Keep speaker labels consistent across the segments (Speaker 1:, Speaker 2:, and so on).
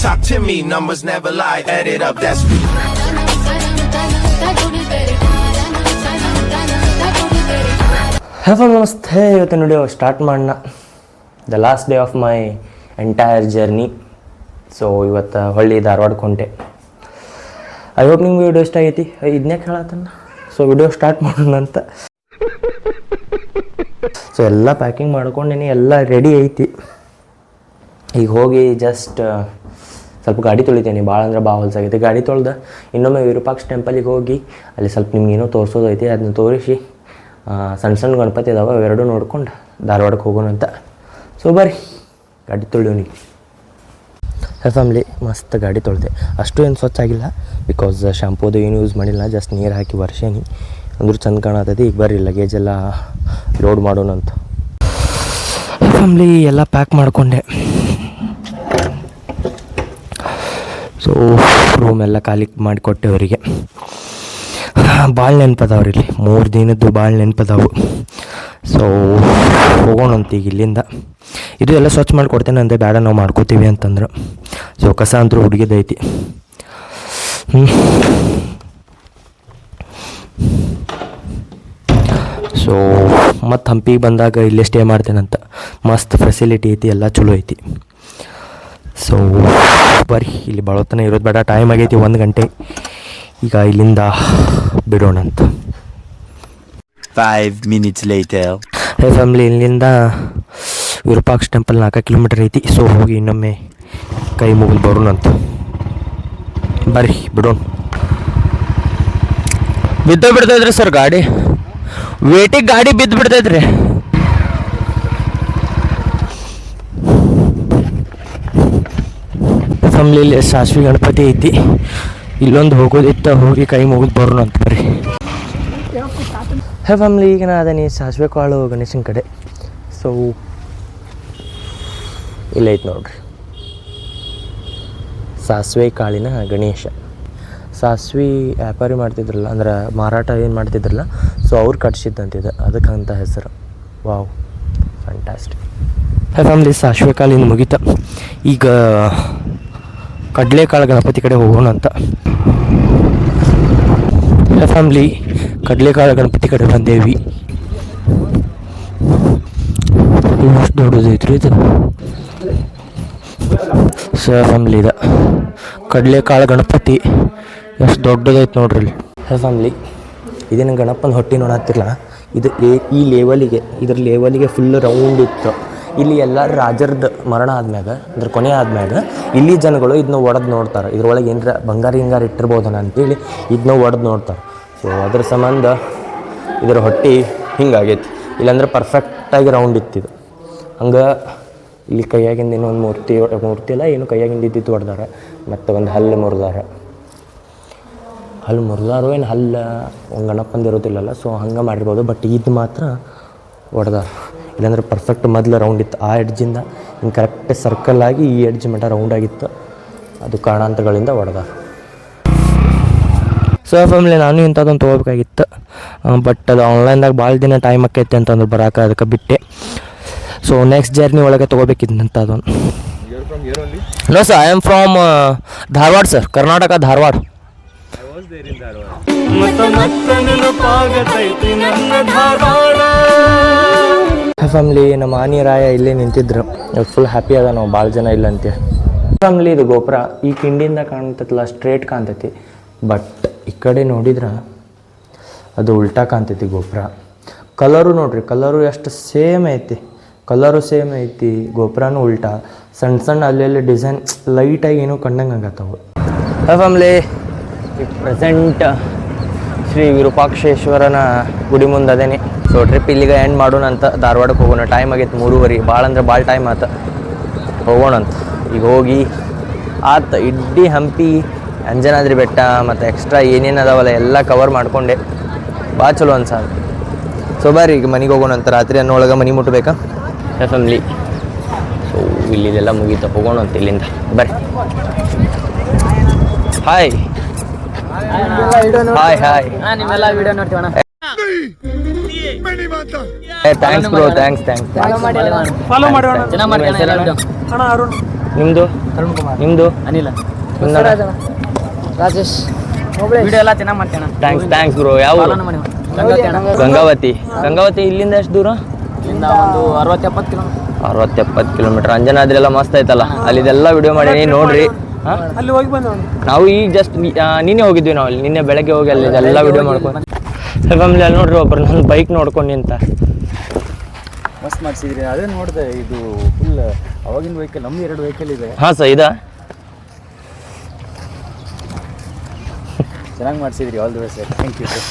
Speaker 1: Talk to me, numbers never lie. Add it up, that's me.
Speaker 2: ನಮಸ್ತೆ. ಇವತ್ತಿನ video start ಮಾಡೋಣ. The last day of my entire journey. So ಇವತ್ತು ಹೊಳ್ಳಿ ಧಾರವಾಡಕ್ಕೆ ಹೊಂಟೆ. I hope ನಿಮ್ಗೆ video ಇಷ್ಟ ಆಗೈತಿ. ಇದನ್ನೇ ಕೇಳತ್ತನ್ನ. ಸೊ ವಿಡಿಯೋ ಸ್ಟಾರ್ಟ್ ಮಾಡೋಣ ಅಂತ. ಸೊ ಎಲ್ಲ ಪ್ಯಾಕಿಂಗ್ ಮಾಡ್ಕೊಂಡೇನಿ, ಎಲ್ಲ ರೆಡಿ ಐತಿ. ಈಗ ಹೋಗಿ ಜಸ್ಟ್ ಸ್ವಲ್ಪ ಗಾಡಿ ತೊಳಿತೀನಿ. ಭಾಳ ಅಂದ್ರೆ ಭಾಳ ಹೊಲ್ಸಾಗೈತಿ. ಗಾಡಿ ತೊಳ್ದು ಇನ್ನೊಮ್ಮೆ ವಿರೂಪಾಕ್ಷ ಟೆಂಪಲಿಗೆ ಹೋಗಿ ಅಲ್ಲಿ ಸ್ವಲ್ಪ ನಿಮ್ಗೆ ಏನೋ ತೋರಿಸೋದೈತಿ, ಅದನ್ನ ತೋರಿಸಿ ಸಣ್ಣ ಸಣ್ಣ ಗಣಪತಿ ಇದಾವೆ, ಅವೆರಡೂ ನೋಡ್ಕೊಂಡು ಧಾರವಾಡಕ್ಕೆ ಹೋಗೋಣ ಅಂತ. ಸೊ ಬರ್ರಿ ಗಾಡಿ ತೊಳೆಯೋನಿ. ಫ್ಯಾಮಿಲಿ ಮಸ್ತ್ ಗಾಡಿ ತೊಳೆದೆ. ಅಷ್ಟು ಏನು ಸ್ವಚ್ಛ ಆಗಿಲ್ಲ, ಬಿಕಾಸ್ ಶಾಂಪೂದು ಏನು ಯೂಸ್ ಮಾಡಿಲ್ಲ, ಜಸ್ಟ್ ನೀರು ಹಾಕಿ ವರ್ಷೇನಿ. ಅಂದ್ರೂ ಚಂದ ಕಾಣತೈತಿ. ಈಗ ಬರ್ರಿ ಲಗೇಜ್ ಎಲ್ಲ ಲೋಡ್ ಮಾಡೋಣ ಅಂತ. ಫ್ಯಾಮಿಲಿ ಎಲ್ಲ ಪ್ಯಾಕ್ ಮಾಡಿಕೊಂಡೆ. ಸೊ ರೂಮ್ ಎಲ್ಲ ಖಾಲಿ ಮಾಡಿಕೊಟ್ಟೆ ಅವರಿಗೆ. ಭಾಳ ನೆನಪದವ್ರಿ ಇಲ್ಲಿ, 3 ದಿನದ್ದು ಭಾಳ ನೆನಪದವು. ಸೊ ಹೋಗೋಣಂತ ಈಗ ಇಲ್ಲಿಂದ. ಇದು ಎಲ್ಲ ಸ್ವಚ್ಛ ಮಾಡಿಕೊಡ್ತೇನೆ ಅಂದೆ, ಬೇಡ ನಾವು ಮಾಡ್ಕೋತೀವಿ ಅಂತಂದ್ರೆ. ಸೊ ಕಸ ಅಂತೂ ಹುಡುಗಿದೈತಿ. ಸೊ ಮತ್ತು ಹಂಪಿಗೆ ಬಂದಾಗ ಇಲ್ಲೇ ಸ್ಟೇ ಮಾಡ್ತೇನಂತ. ಮಸ್ತ್ ಫೆಸಿಲಿಟಿ ಐತಿ, ಎಲ್ಲ ಚಲೋ ಐತಿ. ಸೊ ಬರ್ರಿ, ಇಲ್ಲಿ ಬಳೋತನ ಇರೋದು ಬೇಡ, ಟೈಮ್ ಆಗೈತಿ 1 ಗಂಟೆ. ಈಗ ಇಲ್ಲಿಂದ ಬಿಡೋಣ ಅಂತ.
Speaker 3: 5 minutes later.
Speaker 2: ಹೇ ಫ್ಯಾಮಿಲಿ, ಇಲ್ಲಿಂದ ವಿರೂಪಾಕ್ಷ ಟೆಂಪಲ್ 4 ಕಿಲೋಮೀಟರ್ ಐತಿ. ಸೊ ಹೋಗಿ ಇನ್ನೊಮ್ಮೆ ಕೈ ಮುಗಿದು ಬರೋಣ ಅಂತ. ಬರ್ರಿ ಬಿಡೋಣ. ಬಿದ್ದು ಬಿಡ್ತೈತ್ರಿ ಸರ್ ಗಾಡಿ, ವೇಟಿಗೆ ಗಾಡಿ ಬಿದ್ದು ಬಿಡ್ತೈತ್ರಿ. ಫ್ಯಾಮಿಲಿ ಇಲ್ಲಿ ಸಾಸ್ವಿ ಗಣಪತಿ ಐತಿ, ಇಲ್ಲೊಂದು ಹೋಗೋದಿತ್ತ, ಹೋಗಿ ಕೈ ಮುಗಿದು ಬರೋಣ ಅಂತ ಬರ್ರಿ. ಹೇ ಫ್ಯಾಮಿಲಿ, ಈಗ ನಾ ಅದೇನಿ ಸಾಸಿವೆ ಕಾಳು ಗಣೇಶನ ಕಡೆ. ಸೊ ಇಲ್ಲೈತೆ ನೋಡ್ರಿ, ಸಾಸಿವೆ ಕಾಳಿನ ಗಣೇಶ. ಸಾಸ್ವಿ ವ್ಯಾಪಾರಿ ಮಾಡ್ತಿದ್ರಲ್ಲ, ಅಂದ್ರೆ ಮಾರಾಟ ಏನು ಮಾಡ್ತಿದ್ರಲ್ಲ, ಸೊ ಅವ್ರು ಕಟ್ಸಿದ್ದಂತಿದೆ, ಅದಕ್ಕಂತ ಹೆಸರು. Wow, fantastic. ಹೇ ಫ್ಯಾಮಿಲಿ, ಸಾಸಿವೆ ಕಾಳಿನ ಮುಗಿತ. ಈಗ ಕಡಲೆಕಾಳು ಗಣಪತಿ ಕಡೆ ಹೋಗೋಣ ಅಂತ. ಫ್ಯಾಮಿಲಿ, ಕಡಲೆಕಾಳು ಗಣಪತಿ ಕಡೆ ಬಂದೇವಿ. ಎಷ್ಟು ದೊಡ್ಡದೈತ್ರಿ ಇದು. ಸೊ ಫ್ಯಾಮಿಲಿ, ಇದು ಕಡಲೆಕಾಳು ಗಣಪತಿ ಎಷ್ಟು ದೊಡ್ಡದೈತೆ ನೋಡ್ರಿ ಇಲ್ಲಿ. ಫ್ಯಾಮಿಲಿ, ಇದೇನು ಗಣಪನ ಹೊಟ್ಟೆ ನೋಡತ್ತಿರಲ್ಲ, ಇದು ಈ ಲೆವೆಲಿಗೆ, ಇದ್ರ ಲೆವೆಲಿಗೆ ಫುಲ್ ರೌಂಡ್ ಇತ್ತು. ಇಲ್ಲಿ ಎಲ್ಲ ರಾಜರದ್ದು ಮರಣ ಆದ್ಮ್ಯಾಗ, ಅಂದ್ರೆ ಕೊನೆ ಆದ್ಮ್ಯಾಗ ಇಲ್ಲಿ ಜನಗಳು ಇದನ್ನ ಒಡೆದು ನೋಡ್ತಾರೆ. ಇದ್ರೊಳಗೆ ಏನರ ಬಂಗಾರ ಇಟ್ಟಿರ್ಬೋದನ ಅಂತೇಳಿ ಇದನ್ನ ಒಡೆದು ನೋಡ್ತಾರೆ. ಸೊ ಅದ್ರ ಸಂಬಂಧ ಇದರ ಹೊಟ್ಟೆ ಹಿಂಗಾಗೈತಿ. ಇಲ್ಲಾಂದ್ರೆ ಪರ್ಫೆಕ್ಟಾಗಿ ರೌಂಡ್ ಇತ್ತಿದು. ಹಂಗೆ ಇಲ್ಲಿ ಕೈಯಾಗಿಂದ ಇನ್ನೊಂದು ಮೂರ್ತಿ ಎಲ್ಲ ಏನು ಕೈಯಾಗಿಂದ ಇದ್ದಿತ್ತು ಹೊಡೆದಾರೆ. ಮತ್ತು ಒಂದು ಹಲ್ಲು ಮುರಿದಾರೆ. ಏನು ಹಲ್ಲು ಒಂದು ಗಣಪಂದು ಇರೋದಿಲ್ಲಲ್ಲ, ಸೊ ಹಂಗೆ ಮಾಡಿರ್ಬೋದು. ಬಟ್ ಇದು ಮಾತ್ರ ಹೊಡೆದಾರೆ. ಇಲ್ಲಾಂದ್ರೆ ಪರ್ಫೆಕ್ಟ್ ಮೊದಲು ರೌಂಡ್ ಇತ್ತು. ಆ ಎಡ್ಜಿಂದ ಹಿಂಗೆ ಕರೆಕ್ಟ್ ಸರ್ಕಲ್ ಆಗಿ ಈ ಎಡ್ಜ್ ಮಟ್ಟ ರೌಂಡ್ ಆಗಿತ್ತು. ಅದು ಕಾರಣಾಂತರಗಳಿಂದ ಹೊಡೆದಾರೆ. ಸೊ ಫ್ಯಾಮಿಲಿ, ನಾನು ಇಂಥದ್ದೊಂದು ತೊಗೋಬೇಕಾಗಿತ್ತು, ಬಟ್ ಅದು ಆನ್ಲೈನ್ದಾಗ ಭಾಳ ದಿನ ಟೈಮ್ ಆಕೈತೆ ಅಂತಂದ್ರೆ ಬರೋಕೆ, ಅದಕ್ಕೆ ಬಿಟ್ಟೆ. ಸೊ ನೆಕ್ಸ್ಟ್ ಜರ್ನಿ ಒಳಗೆ ತೊಗೋಬೇಕಿದ್ದಂಥ ಅದೊಂದು. No sir, I am from Dharwad sir, Karnataka, Dharwad. Family, ನಮ್ಮ ಆನಿರಾಯ ಇಲ್ಲೇ ನಿಂತಿದ್ರು. ಫುಲ್ ಹ್ಯಾಪಿ ಅದ, ನಾವು ಭಾಳ ಜನ ಇಲ್ಲ ಅಂತ. ಫ್ಯಾಮಿಲಿ, ಇದು ಗೋಪುರ ಈ ಕಿಂಡಿಯಿಂದ ಕಾಣ್ತೈತಲ್ಲ, ಸ್ಟ್ರೇಟ್ ಕಾಣ್ತೈತಿ. ಬಟ್ ಈ ಕಡೆ ನೋಡಿದ್ರೆ ಅದು ಉಲ್ಟಾ ಕಾಣ್ತೈತಿ ಗೋಪುರ. ಕಲರು ನೋಡ್ರಿ, ಕಲರು ಎಷ್ಟು ಸೇಮ್ ಐತಿ. ಗೋಪುರನೂ ಉಲ್ಟಾ, ಸಣ್ಣ ಸಣ್ಣ ಅಲ್ಲೆಲ್ಲಿ ಡಿಸೈನ್ ಲೈಟಾಗಿ ಏನೋ ಕಂಡಂಗೆ ಆಗತ್ತವು. ಫ್ಯಾಮಿಲಿ, ಈ ಪ್ರೆಸೆಂಟ್ ಶ್ರೀ ವಿರೂಪಾಕ್ಷೇಶ್ವರನ ಗುಡಿ ಮುಂದೆ ಅದೇನೆ. ಸೊ ಟ್ರಿಪ್ ಇಲ್ಲಿಗೆ ಎಂಡ್ ಮಾಡೋಣ ಅಂತ. ಧಾರವಾಡಕ್ಕೆ ಹೋಗೋಣ. ಟೈಮ್ ಆಗೈತೆ 3:30. ಭಾಳ ಅಂದ್ರೆ ಭಾಳ ಟೈಮ್ ಆತ. ಹೋಗೋಣಂತ. ಈಗ ಹೋಗಿ ಆತ ಇಡೀ ಹಂಪಿ, ಅಂಜನಾದ್ರಿ ಬೆಟ್ಟ ಮತ್ತು ಎಕ್ಸ್ಟ್ರಾ ಏನೇನು ಅದಾವಲ್ಲ ಎಲ್ಲ ಕವರ್ ಮಾಡಿಕೊಂಡೆ. ಭಾಳ ಚಲೋ ಅನ್ಸ. ಸೊ ಬರ್ರಿ ಈಗ ಮನೆಗೆ ಹೋಗೋಣ ಅಂತ. ರಾತ್ರಿ ಅನ್ನೋಳಗೆ ಮನೆ ಮುಟ್ಟಬೇಕಾ ಫ್ಯಾಮಿಲಿ. ಸೊ ಇಲ್ಲಿದೆಲ್ಲ ಮುಗೀತ, ಹೋಗೋಣ ಅಂತ ಇಲ್ಲಿಂದ. ಬರ್ರಿ. Hi hi hi.
Speaker 4: ನಿಮ್ಮೆಲ್ಲ ವಿಡಿಯೋ ನೋಡ್ತೀವಣ್ಣ.
Speaker 2: Thanks bro, thanks.
Speaker 4: ಫಾಲೋ ಮಾಡೋಣ. ಚೆನ್ನಾಗಿ ಮಾಡ್ತೀವಿ ಅಣ್ಣ.
Speaker 5: ಅರುಣ್
Speaker 2: ನಿಮ್ಮದು
Speaker 3: ತರುಣ್ ಕುಮಾರ್,
Speaker 2: ನಿಮ್ಮದು
Speaker 3: ಅನಿಲ,
Speaker 2: ನಿಮ್ದು
Speaker 3: ರಾಜೇಶ್. ವಿಡಿಯೋ ಎಲ್ಲ ಚೆನ್ನಾಗಿ ಮಾಡ್ತೇನೆ.
Speaker 2: Thanks bro. ಯಾವ ಗಂಗಾವತಿ. ಗಂಗಾವತಿ ಇಲ್ಲಿಂದ ಎಷ್ಟು ದೂರ?
Speaker 3: ಇಲ್ಲಿಂದ ಒಂದು 60-70 ಕಿಲೋಮೀಟರ್.
Speaker 2: 60-70 ಕಿಲೋಮೀಟರ್. ಅಂಜನಾದ್ರಿ ಎಲ್ಲ ಮಸ್ತ್ ಐತಲ್ಲ, ಅಲ್ಲಿದೆಲ್ಲ ವಿಡಿಯೋ ಮಾಡೀನಿ ನೋಡ್ರಿ.
Speaker 3: ಅಲ್ಲಿ ಹೋಗಿ ಬಂದ
Speaker 2: ನಾವು ಈಗ ಜಸ್ಟ್ ನಿನ್ನೆ ಹೋಗಿದ್ವಿ, ನಾವು ಅಲ್ಲಿ ನಿನ್ನೆ ಬೆಳಗ್ಗೆ ಹೋಗಿ ಅಲ್ಲಿ ಎಲ್ಲ ವಿಡಿಯೋ ಮಾಡ್ಕೊಂಡು ಫ್ಯಾಮಿಲಿ ಅಲ್ಲಿ ನೋಡ್ರಿ ಒಬ್ರು ನನ್ನ ಬೈಕ್ ನೋಡ್ಕೊಂಡು ನಿಂತ.
Speaker 3: ಮಸ್ತ್ ಮಾಡಿಸಿದ್ರಿ. ಅದೇ ನೋಡಿದೆ, ಇದು ಫುಲ್ ಅವಾಗಿನ ವೆಹಿಕಲ್. ನಮ್ದು 2 ವೆಹಿಕಲ್ ಇದೆ.
Speaker 2: ಹಾಂ ಸರ್, ಇದಾ
Speaker 3: ಚೆನ್ನಾಗಿ ಮಾಡಿಸಿದ್ರಿ. All the best sir. Thank you sir.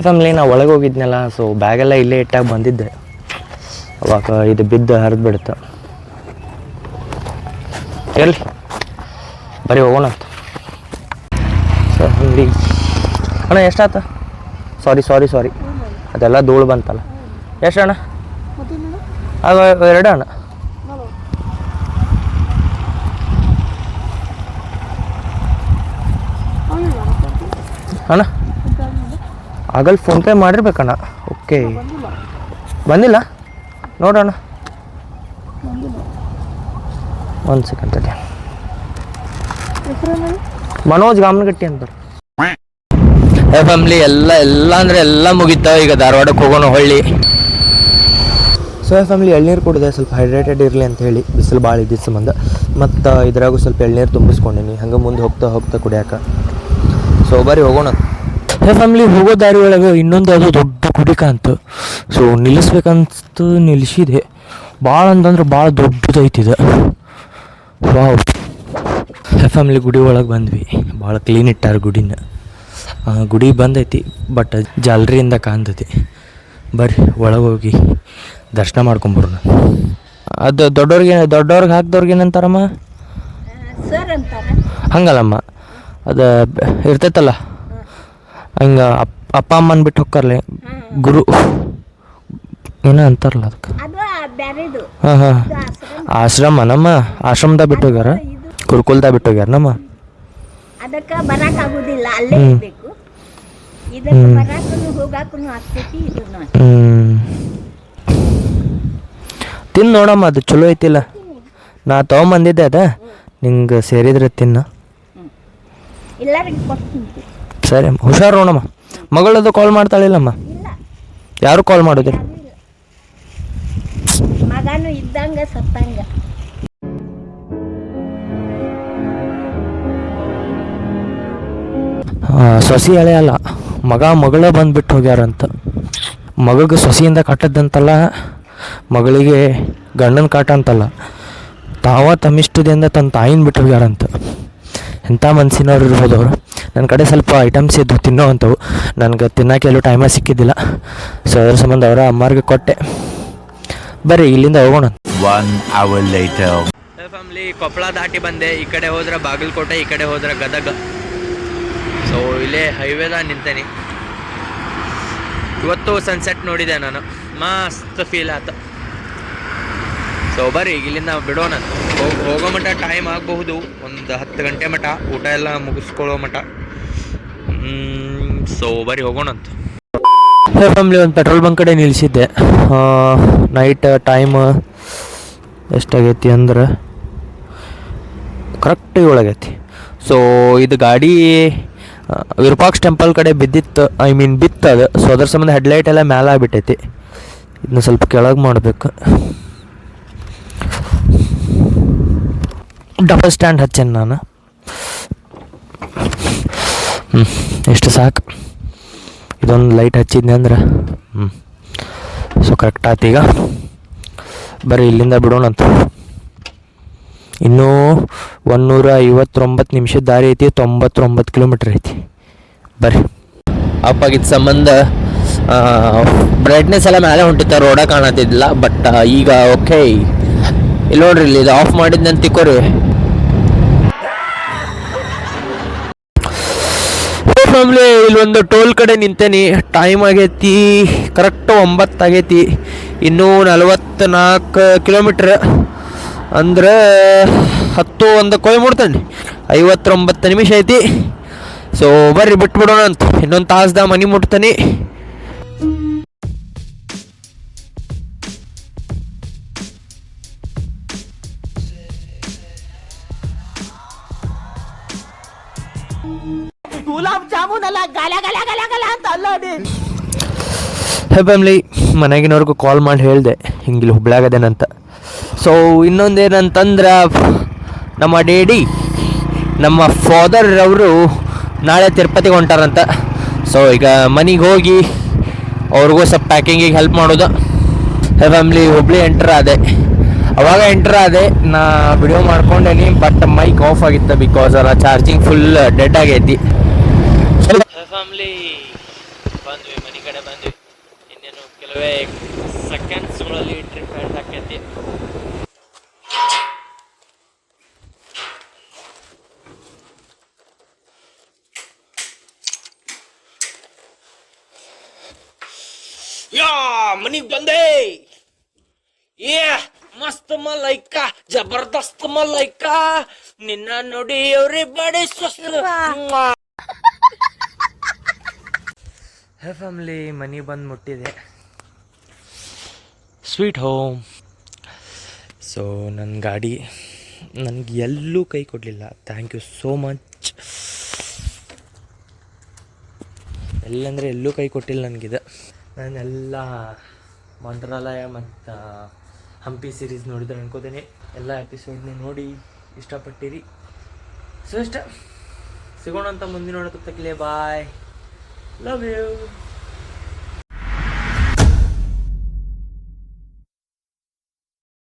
Speaker 2: Family ನಾವು ಒಳಗೆ ಹೋಗಿದ್ನಲ್ಲ, ಸೊ ಬ್ಯಾಗೆಲ್ಲ ಇಲ್ಲೇ ಇಟ್ಟಾಗ ಬಂದಿದ್ದೆ. ಅವಾಗ ಇದು ಬಿದ್ದು ಹರಿದು ಬಿಡುತ್ತೆ. ಎಲ್ಲಿ ಬರೀ ಹೋಗೋಣ ಫ್ಯಾಮಿಲಿ. ಅಣ್ಣ ಎಷ್ಟಾತ? ಸಾರಿ ಅದೆಲ್ಲ ಧೂಳು ಬಂತಲ್ಲ. ಎಷ್ಟು ಅಣ್ಣ? ಅದು 2 ಅಣ್ಣ. ಅಣ್ಣ ಆಗಲ್ಲಿ ಫೋನ್ಪೇ ಮಾಡಿರ್ಬೇಕಣ್ಣ. ಓಕೆ, ಬಂದಿಲ್ಲ ನೋಡೋಣ. ಒಂದು ಸೆಕೆಂಡ್ ತಡಿ. ಮನೋಜ್ ಗಾಮನಗಟ್ಟಿ ಅಂತಾರೆ. ಫ್ಯಾಮಿಲಿ ಎಲ್ಲ ಅಂದರೆ ಎಲ್ಲ ಮುಗೀತ. ಈಗ ಧಾರವಾಡಕ್ಕೆ ಹೋಗೋಣ ಹೊಳ್ಳಿ. ಸೊ ಫ್ಯಾಮಿಲಿ ಎಳ್ನೀರು ಕುಡಿದೆ, ಸ್ವಲ್ಪ ಹೈಡ್ರೇಟೆಡ್ ಇರಲಿ ಅಂತ ಹೇಳಿ. ಬಿಸಿಲು ಭಾಳ ಇದ್ದಿದ್ದ ಸಂಬಂಧ ಮತ್ತು ಇದ್ರಾಗೂ ಸ್ವಲ್ಪ ಎಳ್ನೀರು ತುಂಬಿಸ್ಕೊಂಡೀನಿ, ಹಂಗೆ ಮುಂದೆ ಹೋಗ್ತಾ ಕುಡಿಯೋಕೆ. ಸೊ ಬರೀ ಹೋಗೋಣ. ಫ್ಯಾಮಿಲಿ ಹೋಗೋ ದಾರಿ ಒಳಗೆ ಇನ್ನೊಂದು ಯಾವುದೋ ದೊಡ್ಡ ಗುಡಿ ಕಾಂತು. ಸೊ ನಿಲ್ಲಿಸ್ಬೇಕಂತ ನಿಲ್ಲಿಸಿದೆ. ಭಾಳ ಅಂತಂದ್ರೆ ಭಾಳ ದೊಡ್ಡದೈತಿದೆ. ವಾವ್. ಫ್ಯಾಮಿಲಿ ಗುಡಿ ಒಳಗೆ ಬಂದ್ವಿ. ಭಾಳ ಕ್ಲೀನ್ ಇಟ್ಟಾರ ಗುಡಿನ. ಗುಡಿ ಬಂದೈತಿ, ಬಟ್ ಜಾಲರಿಯಿಂದ ಕಾಣ್ತೈತಿ. ಬರ್ರಿ ಒಳಗೆ ಹೋಗಿ ದರ್ಶನ ಮಾಡ್ಕೊಂಬರೋಣ. ಅದು ದೊಡ್ಡವ್ರಿಗೆ ಹಾಕ್ದವ್ರಿಗೆ ಏನಂತಾರಮ್ಮ? ಹಂಗಲ್ಲಮ್ಮ, ಅದು ಇರ್ತೈತಲ್ಲ ಹಂಗೆ ಅಪ್ಪ ಅಮ್ಮನ ಬಿಟ್ಟು ಹೋಗ್ಕರ್ಲಿ, ಗುರು ಏನೋ ಅಂತಾರಲ್ಲ ಅದಕ್ಕೆ. ಹಾಂ ಆಶ್ರಮ. ನಮ್ಮ ಆಶ್ರಮದಾಗ ಬಿಟ್ಟು ಹೋಗ್ಯಾರ, ಗುರುಕುಲ್ದಾಗ ಬಿಟ್ಟು ಹೋಗ್ಯಾರ ನಮ್ಮ.
Speaker 4: ಅದಕ್ಕೆ ಬರಕ್ ಆಗುದಿಲ್ಲ, ಅಲ್ಲೇ ಇರಬೇಕು. ಇದಕ್ಕೆ ಬರಕ್ಕೂ ಹೋಗಾಕೂ ಆಗ್ತೈತಿ.
Speaker 2: ತಿನ್ನು ನೋಡಮ್ಮ, ಅದು ಚಲೋ ಐತಿಲ್ಲ. ನಾ ತೊಗೊಂಬಂದಿದ್ದೆ ಅದ, ನಿಂಗೆ ಸೇರಿದ್ರೆ ತಿನ್ನ.
Speaker 4: ಎಲ್ಲರಿಗೂ ಕೊಡ್ತೀನಿ.
Speaker 2: ಸರಿ ಅಮ್ಮ, ಹುಷಾರು ನೋಡಮ್ಮ. ಮಗಳದು ಕಾಲ್ ಮಾಡ್ತಾಳಿಲ್ಲಮ್ಮ? ಯಾರು ಕಾಲ್ ಮಾಡೋದಿಲ್ಲ.
Speaker 4: ಮಗನು ಇದ್ದಂಗ ಸತ್ತಂಗ.
Speaker 2: ಸೊಸಿ ಹಳೆ ಅಲ್ಲ, ಮಗಳ ಬಂದುಬಿಟ್ಟು ಹೋಗ್ಯಾರಂತ. ಮಗಗೆ ಸೊಸಿಯಿಂದ ಕಾಟದ್ದಂತಲ್ಲ, ಮಗಳಿಗೆ ಗಂಡನ ಕಾಟ ಅಂತಲ್ಲ. ತಮ್ಮಿಷ್ಟದಿಂದ ತನ್ನ ತಾಯಿನ ಬಿಟ್ಟು ಹೋಗ್ಯಾರಂತ. ಎಂಥ ಮನ್ಸಿನವ್ರು ಇರ್ಬೋದು ಅವರು. ನನ್ನ ಕಡೆ ಸ್ವಲ್ಪ ಐಟಮ್ಸ್ ಇದ್ದು ತಿನ್ನೋ ಅಂಥವು, ನನಗೆ ತಿನ್ನೋಕೆ ಎಲ್ಲೂ ಟೈಮ ಸಿಕ್ಕಿದ್ದಿಲ್ಲ. ಸೊ ಅದ್ರ ಸಂಬಂಧ ಅವರ ಅಮ್ಮಾರಿಗೆ ಕೊಟ್ಟೆ. ಬರ್ರಿ ಇಲ್ಲಿಂದ ಹೋಗೋಣ.
Speaker 1: 1 hour later.
Speaker 2: ಫ್ಯಾಮಿಲಿ ಕೊಪ್ಪಳ ದಾಟಿ ಬಂದೆ. ಈ ಕಡೆ ಹೋದ್ರೆ ಬಾಗಲಕೋಟೆ, ಈ ಕಡೆ ಹೋದ್ರೆ ಗದಗ. ಸೊ ಇಲ್ಲೇ ಹೈವೇದಾಗ ನಿಂತೇನೆ. ಇವತ್ತು ಸನ್ಸೆಟ್ ನೋಡಿದೆ ನಾನು, ಮಸ್ತ್ ಫೀಲ್ ಆಯ್ತು. ಸೊ ಬರ್ರಿ ಈಗ ಇಲ್ಲಿಂದ ಬಿಡೋಣ. ಹೋಗೋ ಮಟ್ಟ ಟೈಮ್ ಆಗಬಹುದು, ಒಂದು 10 ಗಂಟೆ ಮಟ್ಟ, ಊಟ ಎಲ್ಲ ಮುಗಿಸ್ಕೊಳ್ಳೋ ಮಟ್ಟ. ಸೊ ಬರ್ರಿ ಹೋಗೋಣ ಅಂತ. ಫ್ಯಾಮಿಲಿ ಒಂದು ಪೆಟ್ರೋಲ್ ಬಂಕ್ ಕಡೆ ನಿಲ್ಲಿಸಿದ್ದೆ. ನೈಟ್ ಟೈಮ್ ಎಷ್ಟಾಗೈತಿ ಅಂದ್ರೆ ಕರೆಕ್ಟ್ 7 ಆಗೈತಿ. ಸೊ ಇದು ಗಾಡಿ ವಿರೂಪಾಕ್ಷ ಟೆಂಪಲ್ ಕಡೆ ಬಿದ್ದಿತ್ತು, ಬಿತ್ತದು. ಸೊ ಅದ್ರ ಸಂಬಂಧ ಹೆಡ್ಲೈಟ್ ಎಲ್ಲ ಮೇಲೆ ಆಗ್ಬಿಟ್ಟೈತಿ. ಇದನ್ನ ಸ್ವಲ್ಪ ಕೆಳಗೆ ಮಾಡಬೇಕು. ಡಬಲ್ ಸ್ಟ್ಯಾಂಡ್ ಹಚ್ಚೇನೆ ನಾನು. ಎಷ್ಟು ಸಾಕು, ಇದೊಂದು ಲೈಟ್ ಹಚ್ಚಿದ್ನಿ ಅಂದ್ರೆ ಸೊ ಕರೆಕ್ಟ್ ಆಯ್ತು. ಈಗ ಬರ್ರಿ ಇಲ್ಲಿಂದ ಬಿಡೋಣಂತ. ಇನ್ನೂ 159 ನಿಮಿಷದ ದಾರಿ ಐತಿ, 99 ಕಿಲೋಮೀಟ್ರ್ ಐತಿ. ಬರ್ರಿ ಅಪ್ಪಾಗಿದ್ದ ಸಂಬಂಧ ಬ್ರೈಟ್ನೆಸ್ ಎಲ್ಲ ಮೇಲೆ ಹೊಂಟಿತ್ತ, ರೋಡ ಕಾಣತಿದ್ದಿಲ್ಲ. ಬಟ್ ಈಗ ಓಕೆ. ಇಲ್ಲಿ ನೋಡ್ರಿ, ಇಲ್ಲಿ ಇದು ಆಫ್ ಮಾಡಿದ್ನಂತ ತಿಕ್ಕೋರಿ. ಫ್ಯಾಮಿಲಿ ಇಲ್ಲೊಂದು ಟೋಲ್ ಕಡೆ ನಿಂತೇನಿ. ಟೈಮ್ ಆಗೈತಿ ಕರೆಕ್ಟು 9 ಆಗೈತಿ. ಇನ್ನೂ 44 ಕಿಲೋಮೀಟ್ರ್ ಅಂದ್ರೆ 10-1 ಕೊಯ್ ಮುಡ್ತಾನೆ. 59 ನಿಮಿಷ ಐತಿ. ಸೊ ಬರ್ರಿ ಬಿಟ್ಬಿಡೋಣ ಅಂತ. ಇನ್ನೊಂದು ತಾಸ್ದಾಗ ಮನೆ ಮುಟ್ತಾನೆ. ಹೇ ಫ್ಯಾಮ್ಲಿ, ಮನೆಗಿನವ್ರಿಗೂ ಕಾಲ್ ಮಾಡಿ ಹೇಳಿದೆ ಹಿಂಗಿಲ್ಲಿ ಹುಬ್ಳ್ಯಾಗದೇನಂತ. ಸೊ ಇನ್ನೊಂದೇನಂತಂದ್ರೆ ನಮ್ಮ ಡೇಡಿ ನಮ್ಮ ಫಾದರ್ ಅವರು ನಾಳೆ ತಿರುಪತಿಗೆ ಹೊಂಟಾರಂತ. ಸೊ ಈಗ ಮನೆಗೆ ಹೋಗಿ ಅವ್ರಿಗೂ ಸ್ವಲ್ಪ ಪ್ಯಾಕಿಂಗಿಗೆ ಹೆಲ್ಪ್ ಮಾಡೋದು. ಹೇ ಫ್ಯಾಮ್ಲಿ, ಹುಬ್ಳಿ ಎಂಟರ್ ಆದೆ. ಅವಾಗ ಎಂಟರ್ ಆದೆ, ನಾ ವಿಡಿಯೋ ಮಾಡ್ಕೊಂಡೇನಿ, ಬಟ್ ಮೈಕ್ ಆಫ್ ಆಗಿತ್ತು ಬಿಕಾಸ್ ಅಲ್ಲ ಚಾರ್ಜಿಂಗ್ ಫುಲ್ ಡೆಡ್ ಆಗೈತಿ. ಫ್ಯಾಮ್ಲಿ ಬಂದ್ವಿ, ಮನೆ ಕಡೆ ಬಂದ್ವಿ. ಇನ್ನೇನು ಕೆಲವೇ ಸೆಕೆಂಡ್ಸ್ಗಳಲ್ಲಿ ಟ್ರಿಪ್ ಎಂಡ್ ಆಕೈತಿ. ಯಾ ಮನಿಗೆ ಬಂದೆ. ಏ ಮಸ್ತ್ ಮಲೈಕ, ಜಬರ್ದಸ್ತ್ ಮಲೈಕ, ನಿನ್ನ ನೋಡಿ ಅವ್ರಿ ಬಡಿ ಹೇ ಫ್ಯಾಮ್ಲಿ, ಮನೆ ಬಂದು ಮುಟ್ಟಿದೆ. Sweet home. ಸೊ ನನ್ನ ಗಾಡಿ ನನಗೆ ಎಲ್ಲೂ ಕೈ ಕೊಡಲಿಲ್ಲ. Thank you so much. ಎಲ್ಲಂದರೆ ಎಲ್ಲೂ ಕೈ ಕೊಟ್ಟಿಲ್ಲ ನನಗಿದೆ. ನಾನೆಲ್ಲ ಮಂತ್ರಾಲಯ ಮತ್ತು ಹಂಪಿ ಸೀರೀಸ್ ನೋಡಿದ್ರೆ ಅನ್ಕೋತೀನಿ. ಎಲ್ಲ ಎಪಿಸೋಡ್ನು ನೋಡಿ ಇಷ್ಟಪಟ್ಟಿರಿ. ಸೊ ಇಷ್ಟ ಸಿಗೋಣ ಅಂತ ಮುಂದಿನ ನೋಡೋದಕ್ಕೆ. ಬಾಯ್, ಲವ್ ಯು.